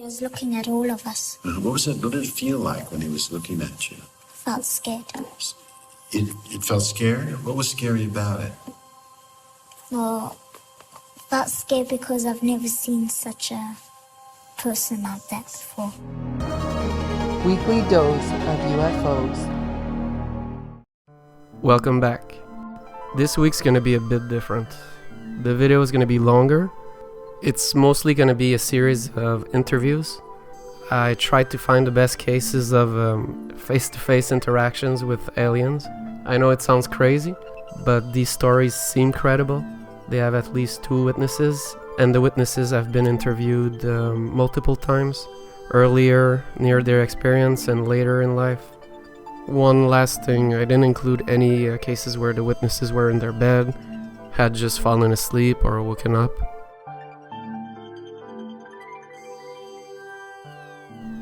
was looking at all of us. What did it feel like when he was looking at you? Felt scared. It felt scary? What was scary about it? Well, felt scared because I've never seen such a person like that before. Weekly dose of UFOs. Welcome back. This week's gonna be a bit different. The video is gonna be longer. It's mostly gonna be a series of interviews. I tried to find the best cases of face-to-face interactions with aliens. I know it sounds crazy, but these stories seem credible. They have at least 2 witnesses, and the witnesses have been interviewed multiple times, earlier, near their experience, and later in life. One last thing, I didn't include any cases where the witnesses were in their bed, had just fallen asleep or woken up.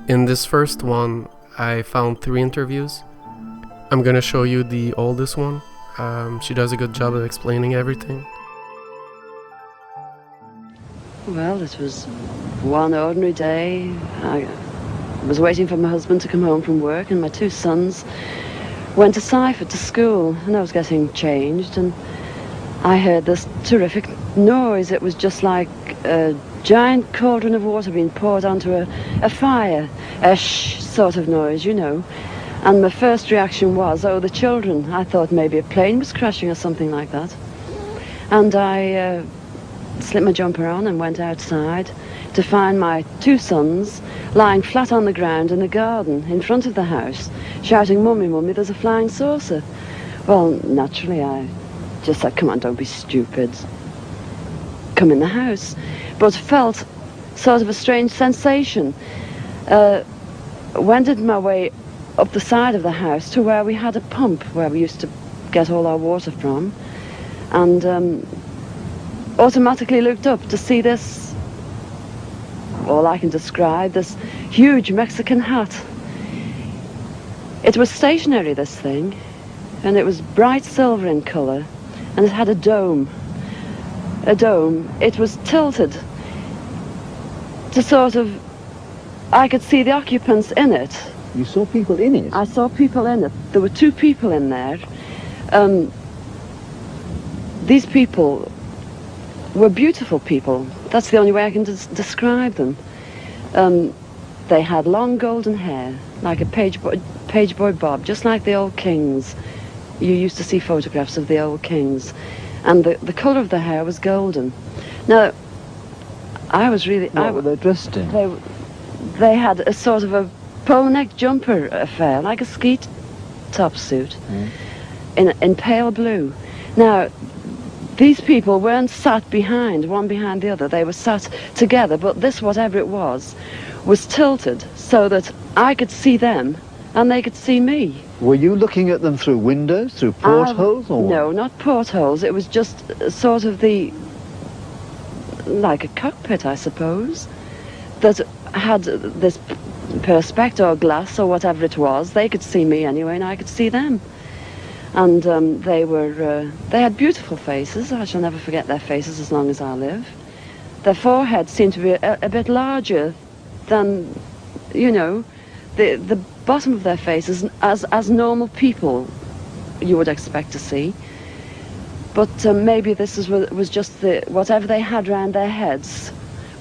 In this first one, I found 3 interviews. I'm gonna show you the oldest one. She does a good job of explaining everything. Well, it was one ordinary day. I was waiting for my husband to come home from work, and my 2 sons went to Staffordshire to school, and I was getting changed, and I heard this terrific noise. It was just like a giant cauldron of water being poured onto a fire, a shh sort of noise, you know. And my first reaction was, oh, the children. I thought maybe a plane was crashing or something like that. And I slipped my jumper on and went outside to find my 2 sons lying flat on the ground in the garden in front of the house, shouting, "Mummy, Mummy, there's a flying saucer." Well, naturally, I just said, "Come on, don't be stupid. Come in the house." But felt sort of a strange sensation. Wended my way up the side of the house to where we had a pump where we used to get all our water from, and automatically looked up to see this, all I can describe, this huge Mexican hat. It was stationary, this thing, and it was bright silver in colour, and it had a dome. It was tilted to sort of, I could see the occupants in it. You saw people in it? I saw people in it. There were 2 people in there. These people were beautiful people. That's the only way I can describe them. They had long golden hair, like a page boy bob, just like the old kings. You used to see photographs of the old kings. And the colour of the hair was golden. Now, I was really... What were they dressed in? They had a sort of a polo-neck jumper affair, like a ski top suit, in pale blue. Now, these people weren't sat behind, one behind the other. They were sat together, but this, whatever it was tilted so that I could see them and they could see me. Were you looking at them through windows, through portholes, or what? No, not portholes. It was just sort of like a cockpit, I suppose, that had this perspex or glass or whatever it was. They could see me anyway, and I could see them. And they had beautiful faces. I shall never forget their faces as long as I live. Their foreheads seemed to be a bit larger than, you know, the bottom of their faces as normal people you would expect to see. But maybe this was just whatever they had round their heads,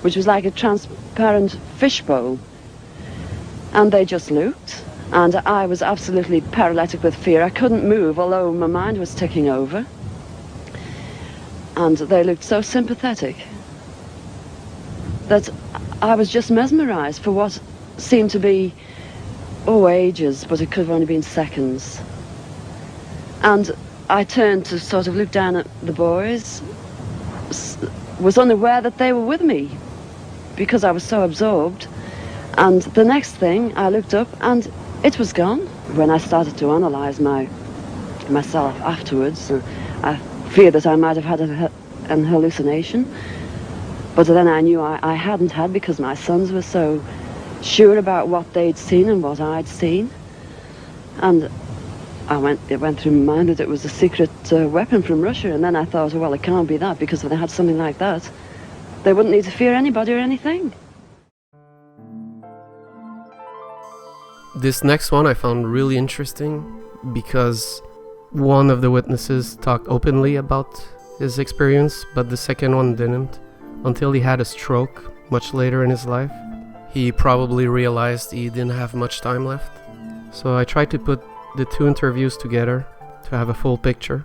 which was like a transparent fishbowl. And they just looked. And I was absolutely paralytic with fear. I couldn't move, although my mind was ticking over. And they looked so sympathetic that I was just mesmerized for what seemed to be, ages, but it could have only been seconds. And I turned to sort of look down at the boys, was unaware that they were with me because I was so absorbed. And the next thing, I looked up and it was gone. When I started to analyse myself afterwards, I feared that I might have had an hallucination. But then I knew I hadn't had, because my sons were so sure about what they'd seen and what I'd seen. And it went through my mind that it was a secret weapon from Russia. And then I thought, well, it can't be that, because if they had something like that, they wouldn't need to fear anybody or anything. This next one I found really interesting because one of the witnesses talked openly about his experience, but the second one didn't, until he had a stroke much later in his life. He probably realized he didn't have much time left. So I tried to put the two interviews together to have a full picture.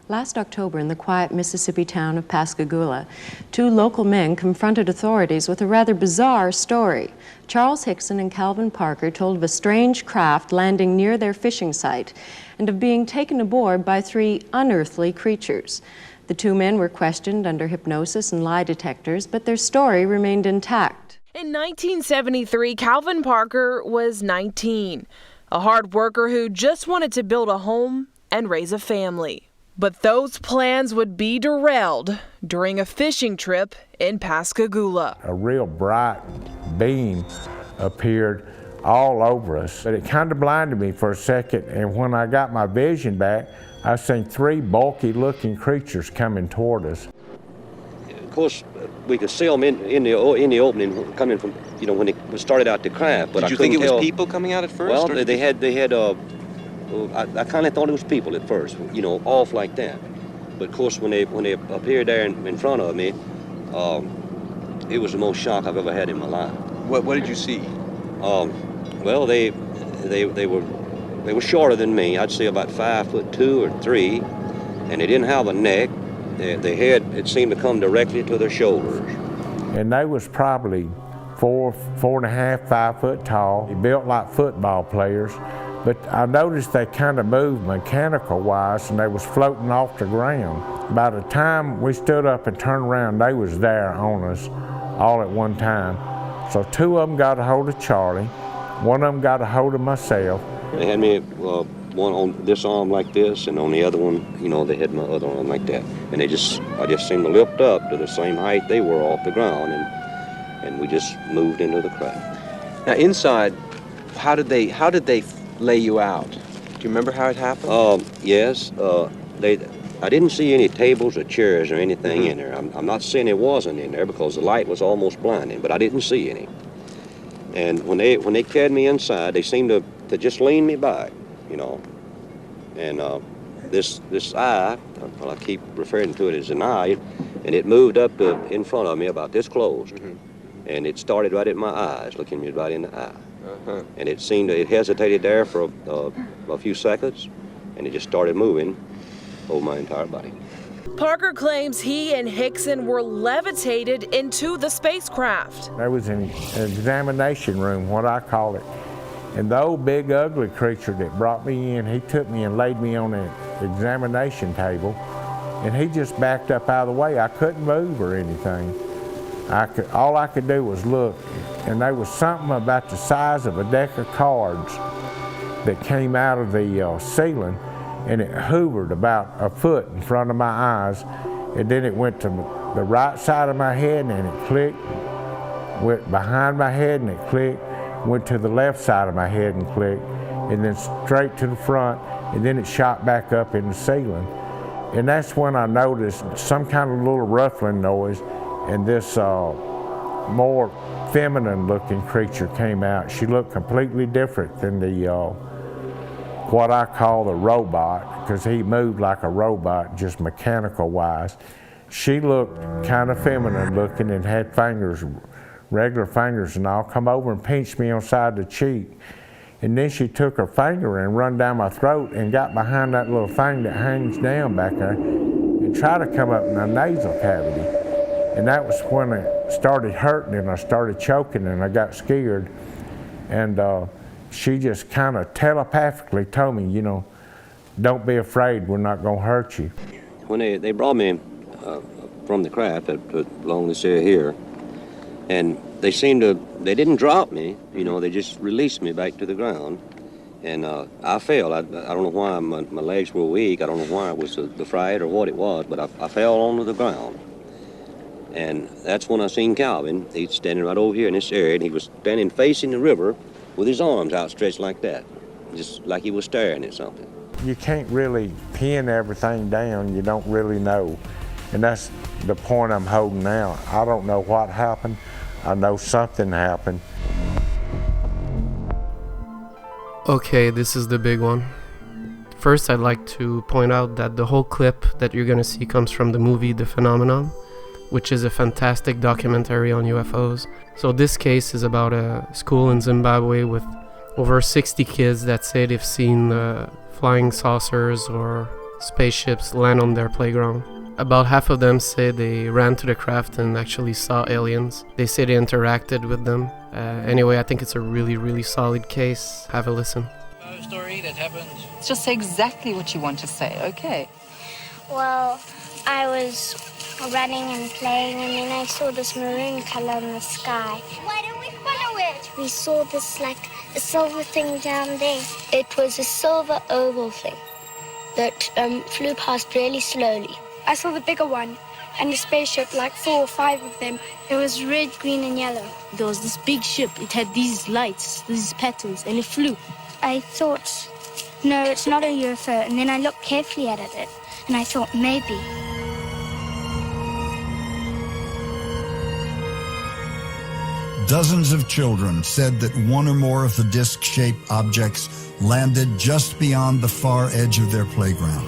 Last October, in the quiet Mississippi town of Pascagoula, two local men confronted authorities with a rather bizarre story. Charles Hickson and Calvin Parker told of a strange craft landing near their fishing site and of being taken aboard by three unearthly creatures. The two men were questioned under hypnosis and lie detectors, but their story remained intact. In 1973, Calvin Parker was 19, a hard worker who just wanted to build a home and raise a family. But those plans would be derailed during a fishing trip in Pascagoula. A real bright beam appeared all over us, but it kind of blinded me for a second, and when I got my vision back, I seen three bulky looking creatures coming toward us. Of course, we could see them in the opening coming from, when it started out the craft. But Did you think it was people coming out at first? Well, they had I kind of thought it was people at first, off like that. But of course, when they appeared there in front of me, it was the most shock I've ever had in my life. What did you see? Well, they were shorter than me. I'd say about 5'2" or 3", and they didn't have a neck. Their head, it seemed to come directly to their shoulders. And they was probably 4.5, 5 foot tall. They built like football players. But I noticed they kind of moved mechanical-wise, and they was floating off the ground. By the time we stood up and turned around, they was there on us all at one time. So two of them got a hold of Charlie, one of them got a hold of myself. They had me one on this arm like this, and on the other one, they had my other arm like that. And I just seemed to lift up to the same height they were off the ground, and we just moved into the craft. Now inside, how did they lay you out? Do you remember how it happened? Yes. I didn't see any tables or chairs or anything in there. I'm not saying there wasn't in there because the light was almost blinding, but I didn't see any. And when they carried me inside, they seemed to just lean me back, And this eye, well, I keep referring to it as an eye, and it moved up in front of me about this close. And it started right at my eyes, looking me right in the eye. And it hesitated there for a few seconds, and it just started moving over my entire body. Parker claims he and Hickson were levitated into the spacecraft. There was an examination room, what I call it. And the old big ugly creature that brought me in, he took me and laid me on an examination table, and he just backed up out of the way. I couldn't move or anything. All I could do was look, and there was something about the size of a deck of cards that came out of the ceiling, and it hovered about a foot in front of my eyes, and then it went to the right side of my head, and then it clicked, went behind my head, and it clicked, went to the left side of my head and clicked, and then straight to the front, and then it shot back up in the ceiling. And that's when I noticed some kind of little ruffling noise, and this more feminine looking creature came out. She looked completely different than the what I call the robot, because he moved like a robot, just mechanical wise. She looked kind of feminine looking and had fingers, regular fingers and all, come over and pinched me on the side of the cheek. And then she took her finger and run down my throat and got behind that little thing that hangs down back there and tried to come up in my nasal cavity. And that was when it started hurting and I started choking and I got scared. And she just kind of telepathically told me, don't be afraid, we're not going to hurt you. When they brought me from the craft along this area here, and they didn't drop me, they just released me back to the ground. And I fell. I don't know why my legs were weak. I don't know why it was the fright or what it was, but I fell onto the ground. And that's when I seen Calvin. He's standing right over here in this area, and he was standing facing the river with his arms outstretched like that, just like he was staring at something. You can't really pin everything down. You don't really know. And that's the point I'm holding now. I don't know what happened. I know something happened. Okay, this is the big one. First, I'd like to point out that the whole clip that you're gonna see comes from the movie The Phenomenon, which is a fantastic documentary on UFOs. So this case is about a school in Zimbabwe with over 60 kids that say they've seen flying saucers or spaceships land on their playground. About half of them say they ran to the craft and actually saw aliens. They say they interacted with them. Anyway, I think it's a really, really solid case. Have a listen. Story that happened. Just say exactly what you want to say, okay? Well, I was running and playing, and then I saw this maroon color in the sky. Why don't we follow it? We saw this, like, a silver thing down there. It was a silver oval thing that flew past really slowly. I saw the bigger one and the spaceship, like 4 or 5 of them. It was red, green, and yellow. There was this big ship. It had these lights, these patterns, and it flew. I thought, no, it's not a UFO. And then I looked carefully at it, and I thought, maybe. Dozens of children said that one or more of the disc-shaped objects landed just beyond the far edge of their playground.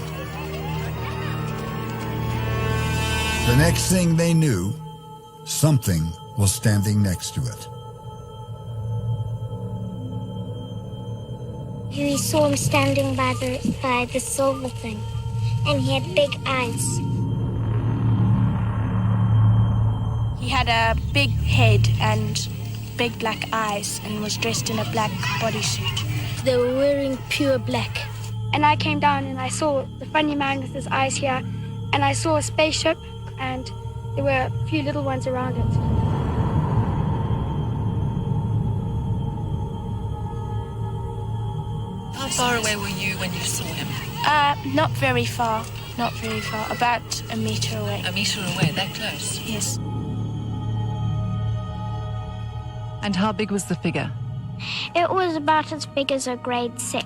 The next thing they knew, something was standing next to it. We saw him standing by the silver thing, and he had big eyes. He had a big head and big black eyes and was dressed in a black bodysuit. They were wearing pure black. And I came down and I saw the funny man with his eyes here, and I saw a spaceship, and there were a few little ones around it. How far away were you when you saw him? Not very far, about a meter away. A meter away, that close? Yes. And how big was the figure? It was about as big as a grade 6.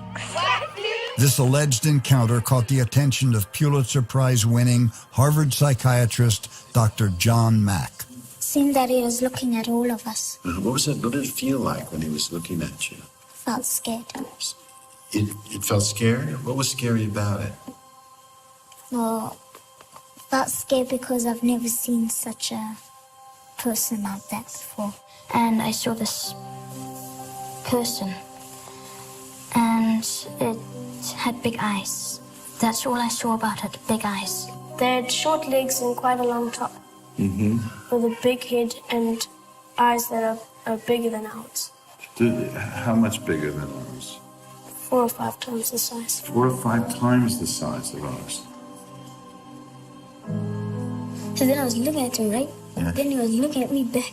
This alleged encounter caught the attention of Pulitzer Prize-winning Harvard psychiatrist Dr. John Mack. It seemed that he was looking at all of us. What did it feel like when he was looking at you? Felt scared. It felt scared? What was scary about it? Well, felt scared because I've never seen such a person like that before. And I saw this person, and it had big eyes. That's all I saw about it, big eyes. They had short legs and quite a long top. Mm-hmm. With a big head and eyes that are bigger than ours. How much bigger than ours? 4 or 5 times the size. 4 or 5 times the size of ours. So then I was looking at him, right? Yeah. Then he was looking at me back.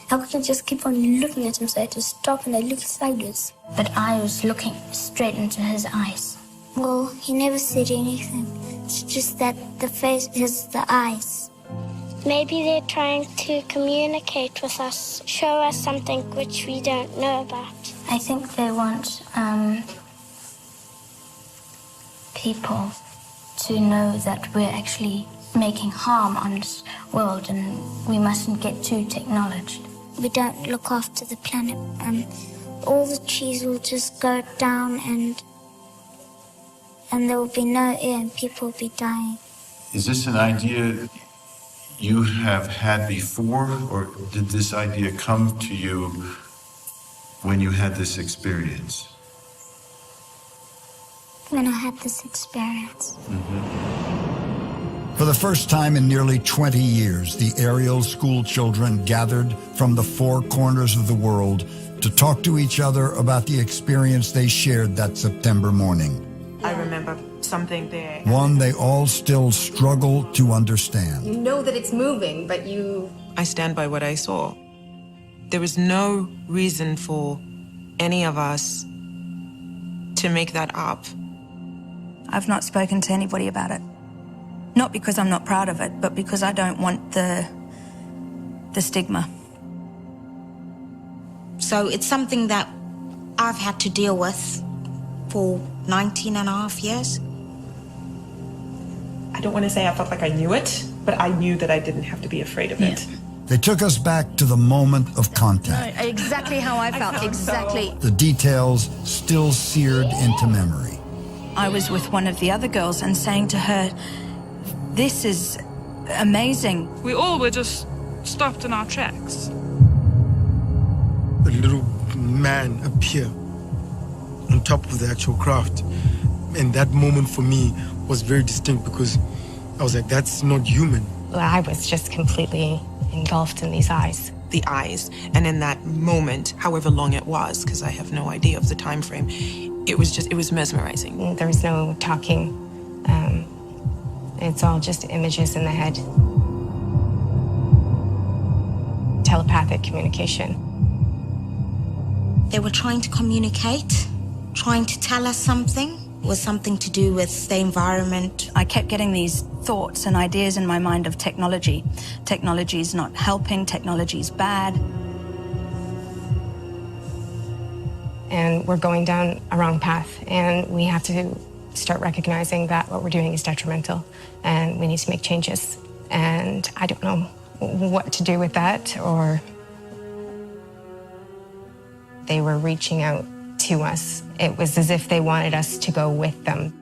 I couldn't just keep on looking at him, so I had to stop and I looked sideways. But I was looking straight into his eyes. Well, he never said anything. It's just that the face is the eyes. Maybe they're trying to communicate with us, show us something which we don't know about. I think they want people to know that we're actually making harm on this world and we mustn't get too technologed. We don't look after the planet, and all the trees will just go down and there will be no air and people will be dying. Is this an idea you have had before, or did this idea come to you when you had this experience? When I had this experience. For the first time in nearly 20 years, the Ariel School children gathered from the 4 corners of the world to talk to each other about the experience they shared that September morning. I remember something there. One they all still struggle to understand. You know that it's moving, but you... I stand by what I saw. There was no reason for any of us to make that up. I've not spoken to anybody about it. Not because I'm not proud of it, but because I don't want the stigma. So it's something that I've had to deal with for 19 and a half years. I don't want to say I felt like I knew it, but I knew that I didn't have to be afraid of it. They took us back to the moment of contact. Exactly how I felt, exactly. The details still seared into memory. I was with one of the other girls and saying to her, "This is amazing." We all were just stopped in our tracks. A little man appear on top of the actual craft. And that moment for me was very distinct because I was like, that's not human. I was just completely engulfed in these eyes. The eyes, and in that moment, however long it was, because I have no idea of the time frame, it was mesmerizing. There was no talking. It's all just images in the head. Telepathic communication. They were trying to communicate, trying to tell us something. It was something to do with the environment. I kept getting these thoughts and ideas in my mind of technology. Technology is not helping, technology is bad. And we're going down a wrong path, and we have to start recognizing that what we're doing is detrimental, and we need to make changes. And I don't know what to do with that, or they were reaching out to us. It was as if they wanted us to go with them.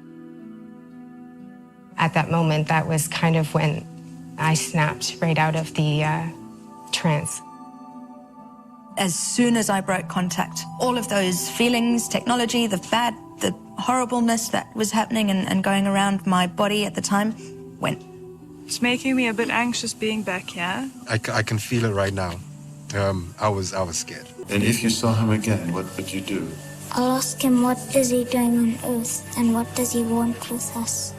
At that moment, that was kind of when I snapped right out of the trance. As soon as I broke contact, all of those feelings, technology, the bad, the horribleness that was happening and going around my body at the time went. It's making me a bit anxious being back here. I can feel it right now. I was scared. And if you saw him again, what would you do? I'll ask him what is he doing on Earth and what does he want with us.